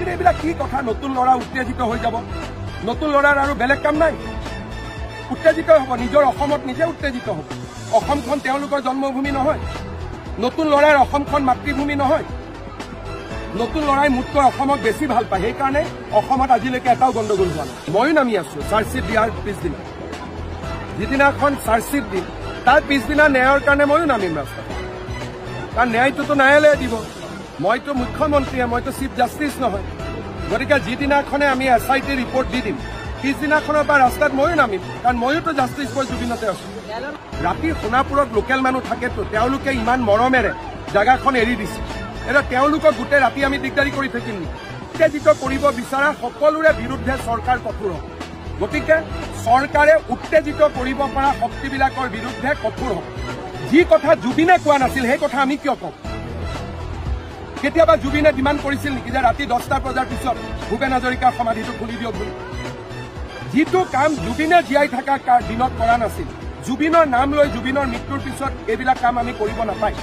কিন্তু এইবিলাক কি কথা? নতুন ল'ৰা উত্তেজিত হৈ যাব, নতুন ল'ৰাৰ আৰু বেলেগ কাম নাই, উত্তেজিত হ'ব, নিজৰ অসমত নিজে উত্তেজিত হ'ব। অসমখন তেওঁলোকৰ জন্মভূমি নহয়, নতুন ল'ৰাৰ অসমখন মাতৃভূমি নহয়। নতুন ল'ৰাই মোতকৈ অসমক বেছি ভাল পায়, সেইকাৰণে অসমত আজিলৈকে এটাও গণ্ডগোল হোৱা নাই। ময়ো নামি আছো চাৰ্জশ্বিট দিয়াৰ পিছদিনা, যিদিনাখন চাৰ্জশ্বিট দিম তাৰ পিছদিনা ন্যায়ৰ কাৰণে ময়ো নামিম ৰাস্তাত, কাৰণ ন্যায়টোতো ন্যায়ালয়ে দিব। মইতো মুখ্যমন্ত্ৰীয়ে, মইতো চিফ জাষ্টিচ নহয়। গতিকে যিদিনাখনে আমি SIT ৰিপৰ্ট দি দিম পিছদিনাখনৰ পৰা ৰাস্তাত ময়ো নামিম, কাৰণ ময়োতো জাষ্টিচ ফৰ জুবিনতে আছো। ৰাতি সোণাপুৰত লোকেল মানুহ থাকেতো, তেওঁলোকে ইমান মৰমেৰে জেগাখন এৰি দিছে। এতিয়া তেওঁলোকক গোটেই ৰাতি আমি দিগদাৰি কৰি থাকিম নেকি? উত্তেজিত কৰিব বিচৰা সকলোৰে বিৰুদ্ধে চৰকাৰ কঠোৰ হ'ব। গতিকে চৰকাৰে উত্তেজিত কৰিব পৰা শক্তিবিলাকৰ বিৰুদ্ধে কঠোৰ হ'ব। যি কথা জুবিনে কোৱা নাছিল সেই কথা আমি কিয় কওঁ? কেতিয়াবা জুবিনে ডিমাণ্ড কৰিছিল নেকি যে ৰাতি 10টা বজাৰ পিছত ভূপেন হাজৰিকাৰ সমাধিটো খুলি দিয়ক বুলি? যিটো কাম জুবিনে জীয়াই থকা দিনত কৰা নাছিল, জুবিনৰ নাম লৈ জুবিনৰ মৃত্যুৰ পিছত এইবিলাক কাম আমি কৰিব নাপায়।